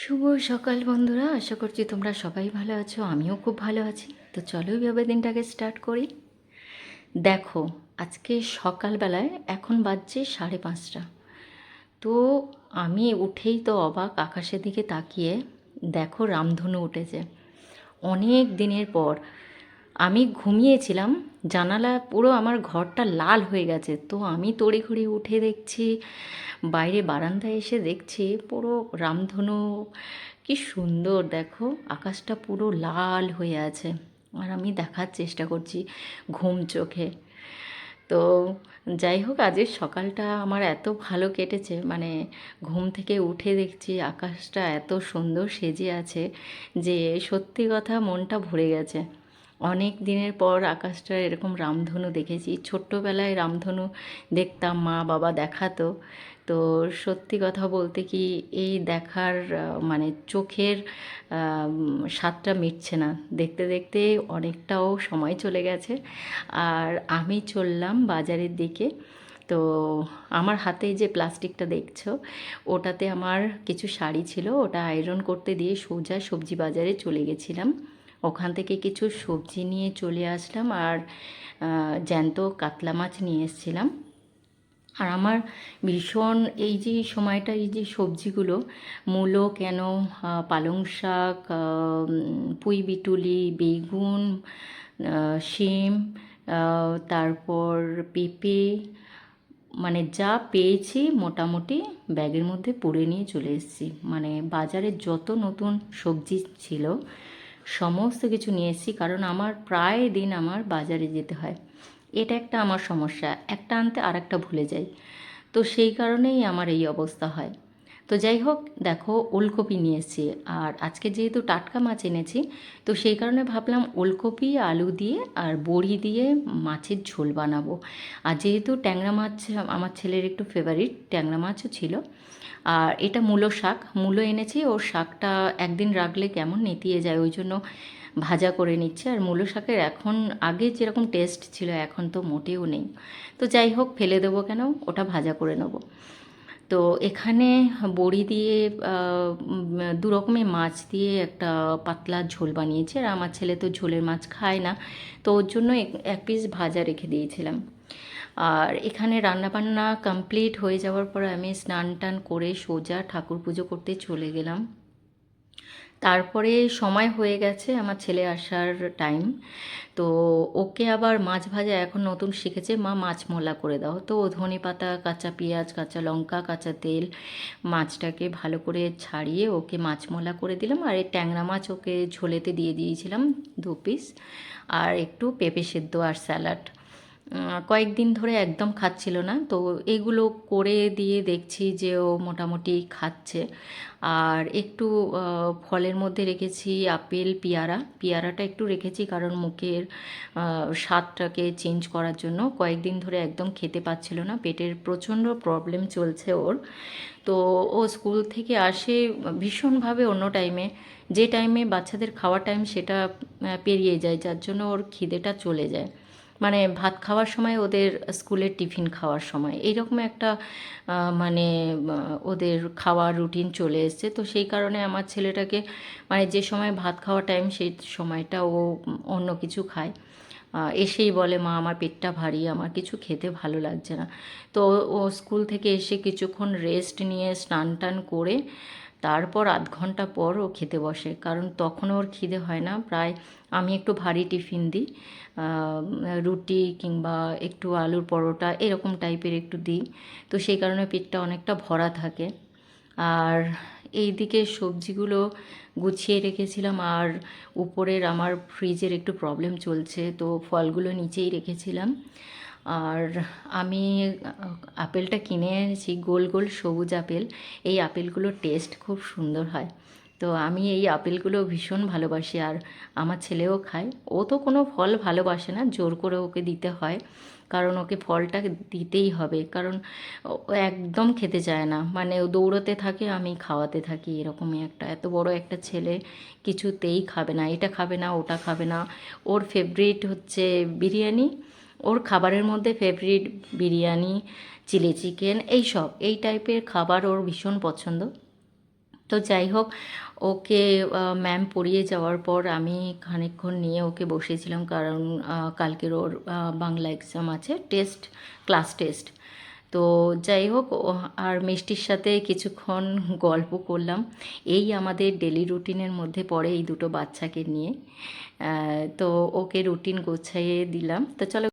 শুভ সকাল বন্ধুরা, আশা করছি তোমরা সবাই ভালো আছো। আমিও খুব ভালো আছি। তো চলো এইভাবে দিনটাকে স্টার্ট করি। দেখো, আজকে সকালবেলায় এখন বাজছে 5:30। তো আমি উঠেই তো অবাক, আকাশের দিকে তাকিয়ে দেখো রামধনু উঠেছে অনেক দিনের পর। আমি ঘুমিয়েছিলাম, জানালা পুরো আমার ঘরটা লাল হয়ে গেছে। তো আমি তড়িঘড়ি উঠে দেখছি, বাইরে বারান্দায় এসে দেখছি পুরো রামধনু। কি সুন্দর দেখো, আকাশটা পুরো লাল হয়ে আছে। আর আমি দেখার চেষ্টা করছি ঘুম চোখে। তো যাই হোক, আজকের সকালটা আমার এত ভালো কেটেছে, মানে ঘুম থেকে উঠে দেখছি আকাশটা এত সুন্দর সেজে আছে যে সত্যি কথা মনটা ভরে গেছে। অনেক দিনের পর আকাশটা এরকম রামধনু দেখেছি। ছোট্টবেলায় রামধনু দেখতাম, মা বাবা দেখাতো। তো সত্যি কথা বলতে কি, এই দেখার মানে চোখের স্বাদটা মিটছে না। দেখতে দেখতে অনেকটাও সময় চলে গেছে। আর আমি চললাম বাজারের দিকে। তো আমার হাতে যে প্লাস্টিকটা দেখছো, ওটাতে আমার কিছু শাড়ি ছিল, ওটা আয়রন করতে দিয়ে সোজা সবজি বাজারে চলে গেছিলাম। ওখান থেকে কিছু সবজি নিয়ে চলে আসলাম, আর জ্যান্ত কাতলা মাছ নিয়ে এসেছিলাম। আর আমার ভীষণ এই যে সময়টা, এই যে সবজিগুলো, মূলো কেন, পালং শাক, পুঁই বিটুলি, বেগুন, শিম, তারপর পেঁপে, মানে যা পেয়েছি মোটামুটি ব্যাগের মধ্যে পুরে নিয়ে চলে এসেছি। মানে বাজারে যত নতুন সবজি ছিল সমস্ত কিছু নিয়ে এসেছি, কারণ আমার প্রায় দিন আমার বাজারে যেতে হয়। এটা একটা আমার সমস্যা, একটা আনতে আর একটা ভুলে যাই। তো সেই কারণেই আমার এই অবস্থা হয়। তো যাই হোক, দেখো ওলকপি নিয়ে এসেছি। আর আজকে যেহেতু টাটকা মাছ এনেছি, তো সেই কারণে ভাবলাম ওলকপি আলু দিয়ে আর বড়ি দিয়ে মাছের ঝোল বানাবো। আর যেহেতু ট্যাংরা মাছ আমার ছেলের একটু ফেভারিট, ট্যাংরা মাছও ছিল। আর এটা মূলো শাক, মূলো এনেছি। ওর শাকটা একদিন রাখলে কেমন নেতিয়ে যায়, ওই জন্য ভাজা করে নিচ্ছে। আর মূলো শাকের এখন আগে যেরকম টেস্ট ছিল এখন তো মোটেও নেই। তো যাই হোক, ফেলে দেবো কেন, ওটা ভাজা করে নেবো। তো এখানে বড়ি দিয়ে দু রকমের মাছ দিয়ে একটা পাতলা ঝোল বানিয়েছি। আর আমার ছেলে তো ঝোলের মাছ খায় না, তো ওর জন্য এক পিস ভাজা রেখে দিয়েছিলাম। আর এখানে রান্নাবান্না কমপ্লিট হয়ে যাওয়ার পর আমি স্নান টান করে সোজা ঠাকুর পুজো করতে চলে গেলাম। তারপরে সময় হয়ে গেছে আমার ছেলে আসার টাইম। তো ওকে আবার মাছ ভাজা এখন নতুন শিখেছে, মা মাছ মোলা করে দাও। তো ধনে পাতা, কাঁচা পেঁয়াজ, কাঁচা লঙ্কা, কাঁচা তেল, মাছটাকে ভালো করে ছাড়িয়ে ওকে মাছ মোলা করে দিলাম। আর এই ট্যাংরা মাছ ওকে ঝোলেতে দিয়ে দিয়েছিলাম 2 পিস। আর একটু পেঁপে সেদ্ধ আর স্যালাড। কয়েকদিন ধরে একদম খাচ্ছিল না, তো এগুলো করে দিয়ে দেখছি যে ও মোটামুটি খাচ্ছে। আর একটু ফলের মধ্যে রেখেছি আপেল, পেয়ারা। পেয়ারাটা একটু রেখেছি কারণ মুখের স্বাদটাকে চেঞ্জ করার জন্য। কয়েকদিন ধরে একদম খেতে পাচ্ছিল না, পেটের প্রচণ্ড প্রবলেম চলছে ওর। তো ও স্কুল থেকে আসে ভীষণভাবে অন্য টাইমে, যে টাইমে বাচ্চাদের খাওয়ার টাইম সেটা পেরিয়ে যায়, যার জন্য ওর খিদেটা চলে যায়। মানে ভাত খাওয়ার সময় ওদের স্কুলের টিফিন খাওয়ার সময় এইরকম একটা মানে ওদের খাওয়ার রুটিন চলে এসছে। তো সেই কারণে আমার ছেলেটাকে, মানে যে সময় ভাত খাওয়ার টাইম সেই সময়টা ও অন্য কিছু খায়। এসেই বলে, মা আমার পেটটা ভারী, আমার কিছু খেতে ভালো লাগছে না। তো ও স্কুল থেকে এসে কিছুক্ষণ রেস্ট নিয়ে স্নান টান করে তারপর আধ ঘন্টা পর ও খেতে বসে, কারণ তখন ওর খিদে হয় না প্রায়। আমি একটু ভারী টিফিন দিই, রুটি কিংবা একটু আলুর পরোটা এরকম টাইপের একটু দিই। তো সেই কারণে পেটটা অনেকটা ভরা থাকে। আর এই দিকে সবজিগুলো গুছিয়ে রেখেছিলাম। আর উপরের আমার ফ্রিজের একটু প্রবলেম চলছে, তো ফলগুলো নিচেই রেখেছিলাম। আর আমি আপেলটা কিনে এনেছি, গোল গোল সবুজ আপেল। এই আপেলগুলোর টেস্ট খুব সুন্দর হয়। তো আমি এই আপেলগুলো ভীষণ ভালোবাসি, আর আমার ছেলেও খায়। ও তো কোনো ফল ভালোবাসে না, জোর করে ওকে দিতে হয়, কারণ ওকে ফলটা দিতেই হবে। কারণ ও একদম খেতে চায় না, মানে ও দৌড়তে থাকে, আমি খাওয়াতে থাকি। এরকমই একটা, এত বড় একটা ছেলে কিছুতেই খাবে না, এটা খাবে না, ওটা খাবে না। ওর ফেভারিট হচ্ছে বিরিয়ানি। ওর খাবারের মধ্যে ফেভারিট বিরিয়ানি, চিলি চিকেন, এই সব এই টাইপের খাবার ওর ভীষণ পছন্দ। তো যাই হোক, ওকে ম্যাম পড়িয়ে যাওয়ার পর আমি খানিকক্ষণ নিয়ে ওকে বসেছিলাম, কারণ কালকের ওর বাংলা এক্সাম আছে, টেস্ট, ক্লাস টেস্ট। তো যাই হোক, আর মিষ্টির সাথে কিছুক্ষণ গল্প করলাম। এই আমাদের ডেলি রুটিনের মধ্যে পড়ে এই দুটো বাচ্চাকে নিয়ে। তো ওকে রুটিন গোছাইয়ে দিলাম। তো চলো